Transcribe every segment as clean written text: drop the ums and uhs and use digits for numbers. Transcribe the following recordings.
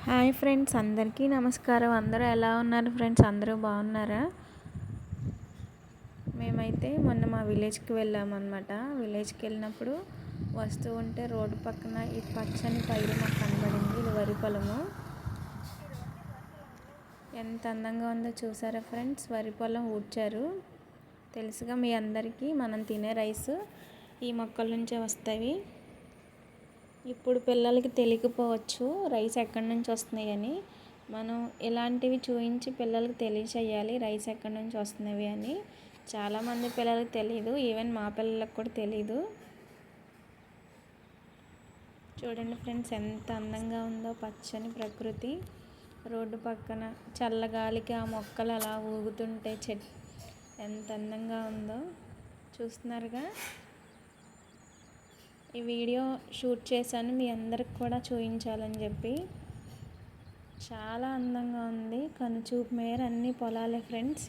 Hi friends, అందరికీ నమస్కారం. అందరూ ఎలా ఉన్నారు ఫ్రెండ్స్? అందరూ బాగున్నారా? మేమైతే మొన్న మా విలేజ్కి వెళ్ళామన్నమాట. విలేజ్కి వెళ్ళినప్పుడు వస్తూ ఉంటే రోడ్డు పక్కన ఈ పచ్చని పైరు మాకు కనబడింది. ఇది వరి పొలము. ఎంత అందంగా ఉందో చూసారా ఫ్రెండ్స్? వరి పొలం ఊడ్చారు. తెలుసుగా మీ అందరికీ, మనం తినే రైస్ ఈ మొక్కల నుంచే వస్తాయి. ఇప్పుడు పిల్లలకి తెలియకపోవచ్చు రైస్ ఎక్కడి నుంచి వస్తున్నాయి అని. మనం ఇలాంటివి చూపించి పిల్లలకి తెలియచేయాలి రైస్ ఎక్కడి నుంచి వస్తున్నాయి అని. చాలామంది పిల్లలకి తెలియదు, ఈవెన్ మా పిల్లలకు కూడా తెలియదు. చూడండి ఫ్రెండ్స్, ఎంత అందంగా ఉందో పచ్చని ప్రకృతి. రోడ్డు పక్కన చల్లగాలికి ఆ మొక్కలు అలా ఊగుతుంటే ఎంత అందంగా ఉందో చూస్తున్నారుగా. ఈ వీడియో షూట్ చేశాను మీ అందరికి కూడా చూపించాలని చెప్పి. చాలా అందంగా ఉంది. కనుచూపు మేర అన్ని పొలాలే ఫ్రెండ్స్.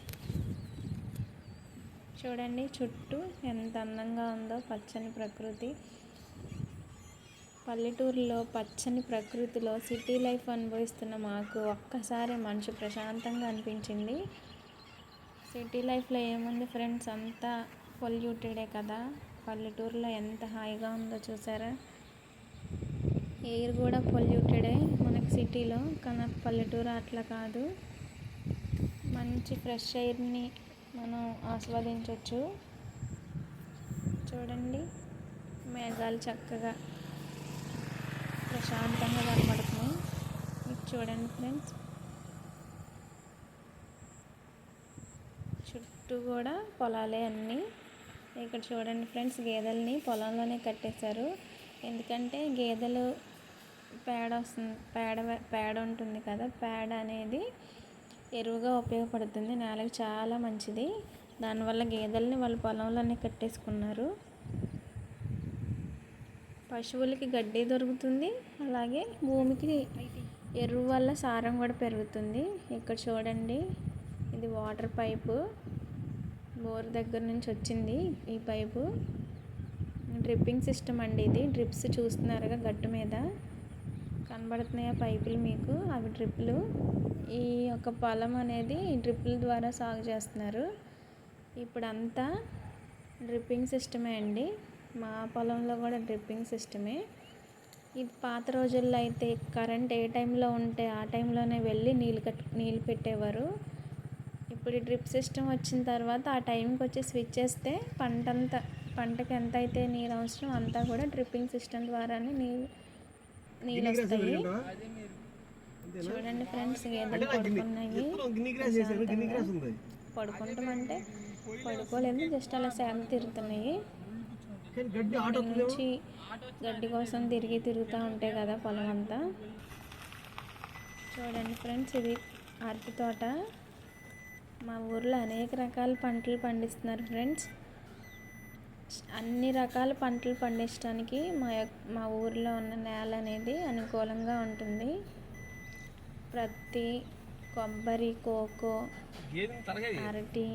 చూడండి చుట్టూ ఎంత అందంగా ఉందో పచ్చని ప్రకృతి. పల్లెటూరులో పచ్చని ప్రకృతిలో సిటీ లైఫ్ అనుభవిస్తున్న మాకు ఒక్కసారి మనసు ప్రశాంతంగా అనిపించింది. సిటీ లైఫ్లో ఏముంది ఫ్రెండ్స్, అంతా పొల్యూటెడే కదా. పల్లెటూరులో ఎంత హాయిగా ఉందో చూసారా. ఎయిర్ కూడా పొల్యూటెడే మనకి సిటీలో, కానీ పల్లెటూరు అట్లా కాదు. మంచి ఫ్రెష్ ఎయిర్ని మనం ఆస్వాదించవచ్చు. చూడండి, మేఘాలు చక్కగా ప్రశాంతంగా కనబడుతున్నాయి. మీకు చూడండి ఫ్రెండ్స్, చుట్టూ కూడా పొలాలే అన్నీ. ఇక్కడ చూడండి ఫ్రెండ్స్, గేదెల్ని పొలంలోనే కట్టేశారు. ఎందుకంటే గేదెలు పేడ ఉంటుంది కదా, పేడ అనేది ఎరువుగా ఉపయోగపడుతుంది, నేలకు చాలా మంచిది. దానివల్ల గేదెల్ని వాళ్ళ పొలంలోనే కట్టేసుకున్నారు. పశువులకి గడ్డి దొరుకుతుంది, అలాగే భూమికి ఎరువు వల్ల సారం కూడా పెరుగుతుంది. ఇక్కడ చూడండి, ఇది వాటర్ పైపు, బోర్ దగ్గర నుంచి వచ్చింది ఈ పైపు. డ్రిప్పింగ్ సిస్టమ్ అండి ఇది. డ్రిప్స్ చూస్తున్నారుగా, గట్టు మీద కనబడుతున్నాయి ఆ పైపులు మీకు, అవి డ్రిప్పులు. ఈ యొక్క పొలం అనేది డ్రిప్పుల ద్వారా సాగు చేస్తున్నారు. ఇప్పుడంతా డ్రిప్పింగ్ సిస్టమే అండి. మా పొలంలో కూడా డ్రిప్పింగ్ సిస్టమే. ఇది పాత రోజుల్లో అయితే కరెంట్ ఏ టైంలో ఉంటే ఆ టైంలోనే వెళ్ళి నీళ్ళు పెట్టేవారు. ఇప్పుడు ఈ డ్రిప్ సిస్టమ్ వచ్చిన తర్వాత ఆ టైంకి వచ్చి స్విచ్ చేస్తే పంటకి ఎంత అయితే నీరు అవసరం అంతా కూడా డ్రిప్పింగ్ సిస్టమ్ ద్వారానే నీళ్ళు వస్తాయి. చూడండి ఫ్రెండ్స్, గేదెలు పడుకున్నాయి. పడుకుంటామంటే పడుకోలేదు, జస్ట్ అలా సేద తిరుగుతున్నాయి. నుంచి గడ్డి కోసం తిరుగుతూ ఉంటాయి కదా పొలం అంతా. చూడండి ఫ్రెండ్స్, ఇది అరటి తోట. మా ఊర్లో అనేక రకాల పంటలు పండిస్తున్నారు ఫ్రెండ్స్. అన్ని రకాల పంటలు పండించడానికి మా ఊర్లో ఉన్న నేల అనేది అనుకూలంగా ఉంటుంది. ప్రతి కొబ్బరి, కోకో, అరటి,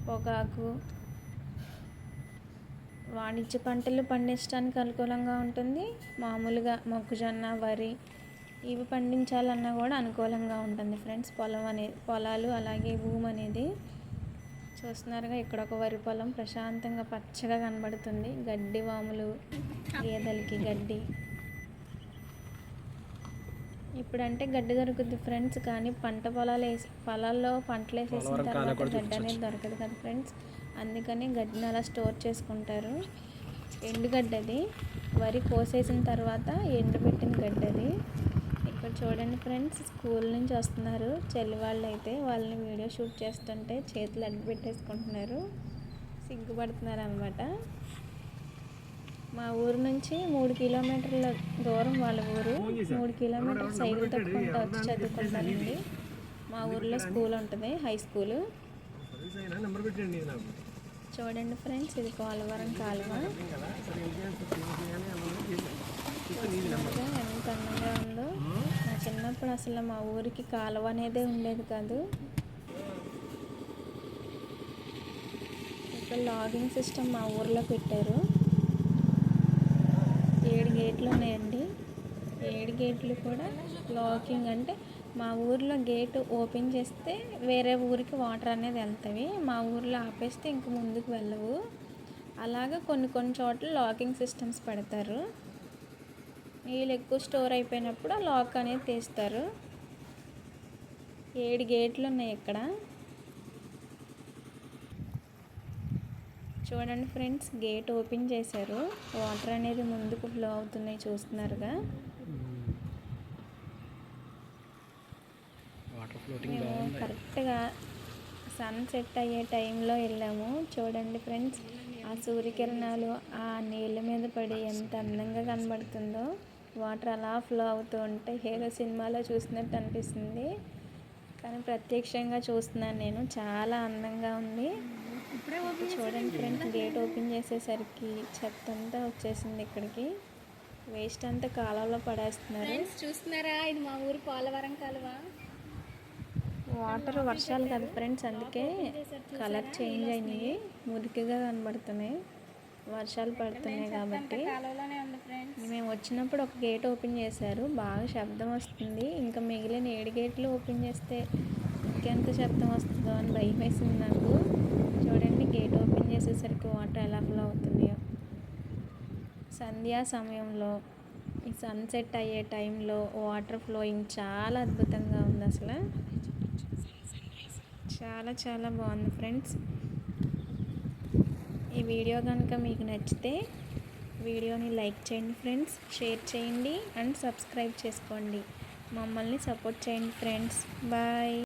పొగాకు, వాణిజ్య పంటలు పండించడానికి అనుకూలంగా ఉంటుంది. మామూలుగా మొక్కజొన్న, వరి ఇవి పండించాలన్నా కూడా అనుకూలంగా ఉంటుంది ఫ్రెండ్స్. పొలాలు అలాగే భూమి అనేది చూస్తున్నారుగా. ఇక్కడ ఒక వరి పొలం ప్రశాంతంగా పచ్చగా కనబడుతుంది. గడ్డి వాములు, గేదెలకి గడ్డి. ఇప్పుడంటే గడ్డి దొరుకుద్ది ఫ్రెండ్స్, కానీ పొలాల్లో పంటలు వేసేసిన తర్వాత గడ్డి అనేది దొరకదు కదా ఫ్రెండ్స్. అందుకని గడ్డిని అలా స్టోర్ చేసుకుంటారు. ఎండుగడ్డి అది, వరి కోసేసిన తర్వాత ఎండబెట్టిన గడ్డి అది. ఇక్కడ చూడండి ఫ్రెండ్స్, స్కూల్ నుంచి వస్తున్నారు చెల్లి వాళ్ళు. అయితే వాళ్ళని వీడియో షూట్ చేస్తుంటే చేతులు అడ్డు పెట్టేసుకుంటున్నారు, సిగ్గుపడుతున్నారు అన్నమాట. మా ఊరు నుంచి 3 కిలోమీటర్ల దూరం వాళ్ళ ఊరు. 3 కిలోమీటర్లు సైకిల్ తొక్కుకుంటూ వచ్చి చదువుకుంటారండి. మా ఊర్లో స్కూల్ ఉంటుంది, హై స్కూలు. చూడండి ఫ్రెండ్స్, ఇది పోలవరం కాలువ. ఎంత అందంగా ఉందో. నా చిన్నప్పుడు అసలు మా ఊరికి కాలువ అనేదే ఉండేది కాదు. ఇక్కడ లాగింగ్ సిస్టమ్ మా ఊర్లో పెట్టారు. 7 గేట్లు ఉన్నాయండి. 7 గేట్లు కూడా లాకింగ్, అంటే మా ఊర్లో గేట్ ఓపెన్ చేస్తే వేరే ఊరికి వాటర్ అనేది వెళ్తాయి, మా ఊర్లో ఆపేస్తే ఇంక ముందుకు వెళ్ళవు. అలాగా కొన్ని కొన్ని చోట్ల లాకింగ్ సిస్టమ్స్ పెడతారు. నీళ్ళు ఎక్కువ స్టోర్ అయిపోయినప్పుడు ఆ లాక్ అనేది తీస్తారు. 7 గేట్లు ఉన్నాయి ఇక్కడ. చూడండి ఫ్రెండ్స్, గేట్ ఓపెన్ చేశారు, వాటర్ అనేది ముందుకు ఫ్లో అవుతున్నాయి, చూస్తున్నారుగా. మేము కరెక్ట్గా సన్సెట్ అయ్యే టైంలో వెళ్ళాము. చూడండి ఫ్రెండ్స్, ఆ సూర్యకిరణాలు ఆ నీళ్ళ మీద పడి ఎంత అందంగా కనబడుతుందో. వాటర్ అలా ఫ్లో అవుతూ ఉంటే ఏదో సినిమాలో చూసినట్టు అనిపిస్తుంది, కానీ ప్రత్యక్షంగా చూస్తున్నాను నేను. చాలా అందంగా ఉంది. చూడండి ఫ్రెండ్స్, గేట్ ఓపెన్ చేసేసరికి చెత్త అంతా వచ్చేసింది ఇక్కడికి. వేస్ట్ అంతా కాలువలో పడేస్తున్నారు. చూస్తున్నారా, ఇది మా ఊరు పోలవరం కాలువ. వాటర్ వర్షాలు కదా ఫ్రెండ్స్, అందుకే కలర్ చేంజ్ అయినాయి, మురికిగా కనబడుతున్నాయి, వర్షాలు పడుతున్నాయి కాబట్టి. మేము వచ్చినప్పుడు ఒక గేట్ ఓపెన్ చేశారు, బాగా శబ్దం వస్తుంది. ఇంకా మిగిలిన 7 గేట్లు ఓపెన్ చేస్తే ఇంకెంత శబ్దం వస్తుందో అని భయం వేసింది నాకు. చూడండి, గేట్ ఓపెన్ చేసేసరికి వాటర్ ఎలా ఫ్లో అవుతున్నాయో. సంధ్యా సమయంలో, ఈ సన్సెట్ అయ్యే టైంలో వాటర్ ఫ్లోయింగ్ చాలా అద్భుతంగా ఉంది. అసలు చాలా చాలా బాగుంది ఫ్రెండ్స్. ఈ వీడియో కనుక మీకు నచ్చితే వీడియోని లైక్ చేయండి ఫ్రెండ్స్, షేర్ చేయండి అండ్ సబ్స్క్రైబ్ చేసుకోండి. మమ్మల్ని సపోర్ట్ చేయండి ఫ్రెండ్స్. బాయ్.